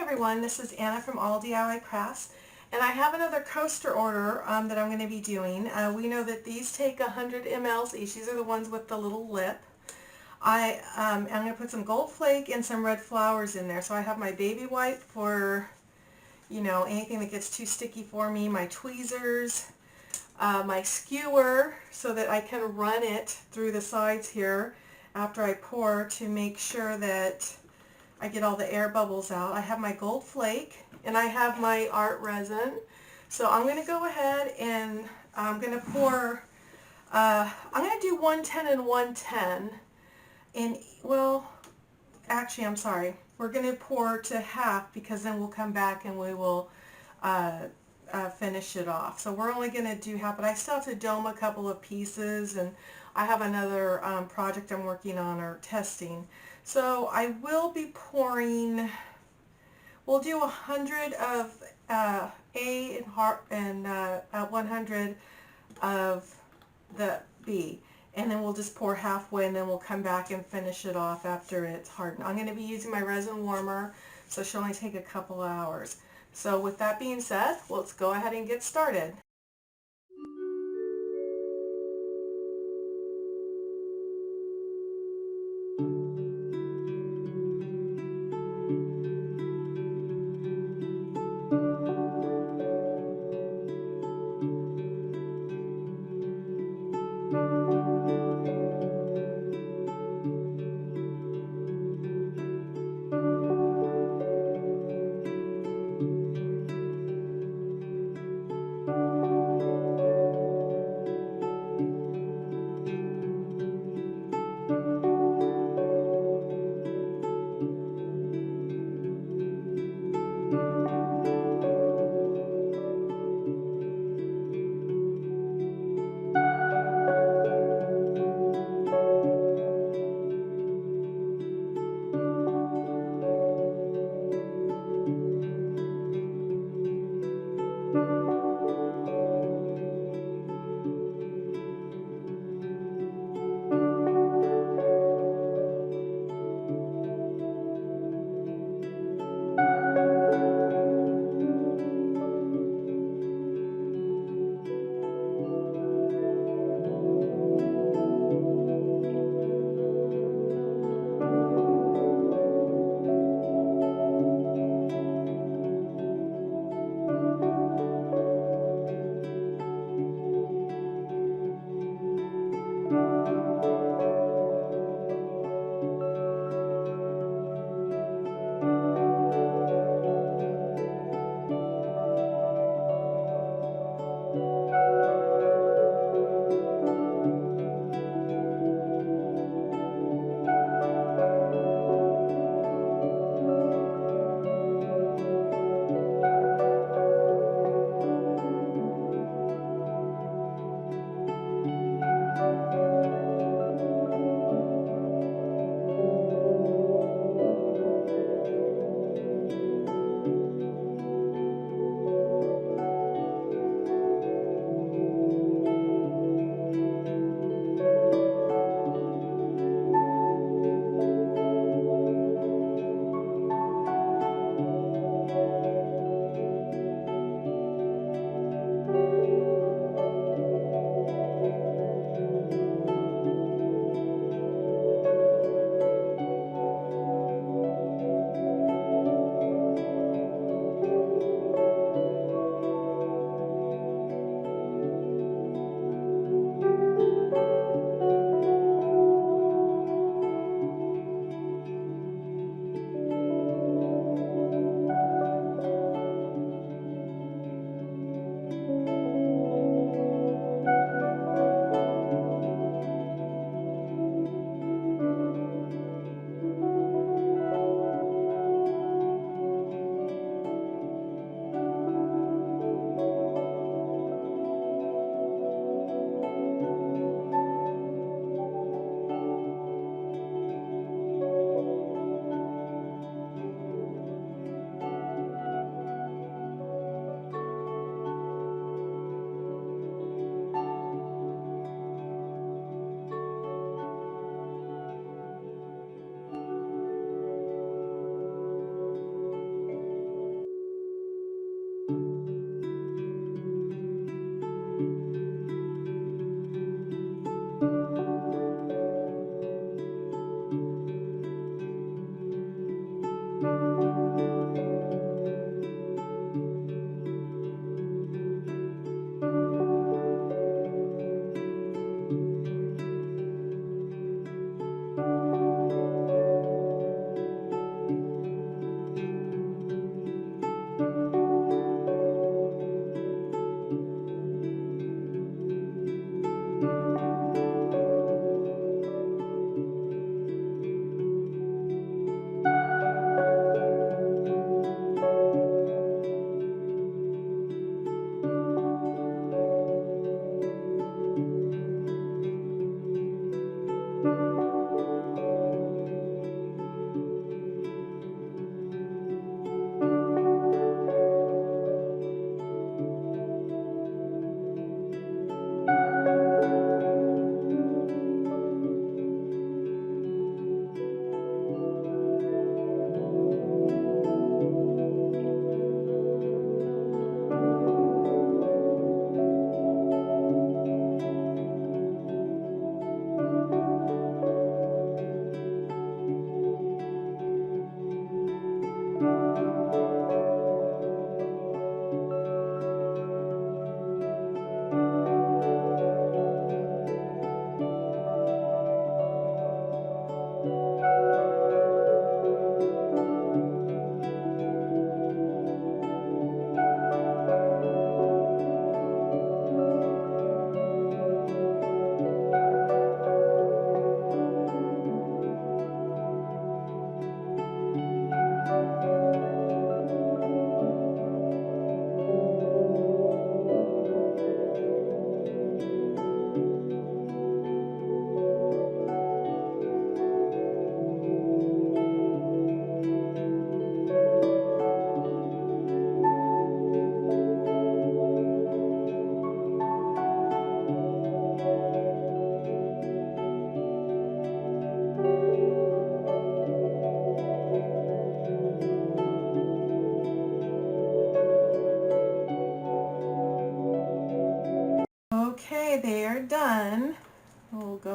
everyone, this is Anna from All DIY Crafts, and I have another coaster order that I'm going to be doing. We know that these take 100 mLs each. These are the ones with the little lip. I'm going to put some gold flake and some red flowers in there. So I have my baby wipe for, anything that gets too sticky for me, my tweezers, my skewer so that I can run it through the sides here after I pour to make sure that I get all the air bubbles out. I have my gold flake and I have my art resin. So I'm going to go ahead and I'm going to pour, I'm going to do 110 and 110. And, well, actually, I'm sorry. We're going to pour to half because then we'll come back and we will finish it off. So we're only going to do half, but I still have to dome a couple of pieces, and I have another project I'm working on or testing. So I will be pouring, we'll do 100 of A and 100 of the B. And then we'll just pour halfway and then we'll come back and finish it off after it's hardened. I'm going to be using my resin warmer, so she'll only take a couple hours. So with that being said, let's go ahead and get started.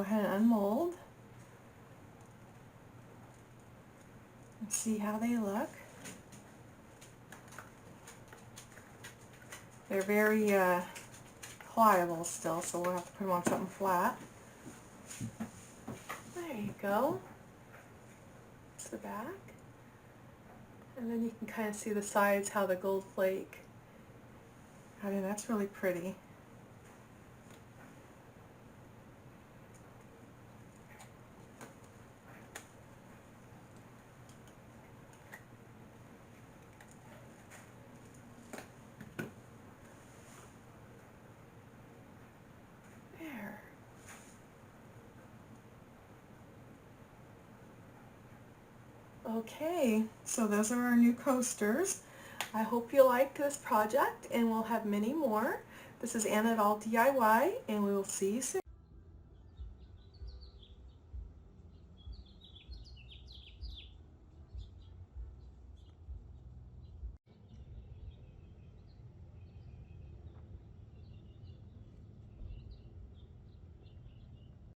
ahead and unmold and see how they look. They're very pliable still, so we'll have to put them on something flat. There you go. That's the back. And then you can kind of see the sides, how the gold flake. I mean, that's really pretty. There. Okay, so those are our new coasters. I hope you liked this project, and we'll have many more. This is Anna at All DIY, and we will see you soon.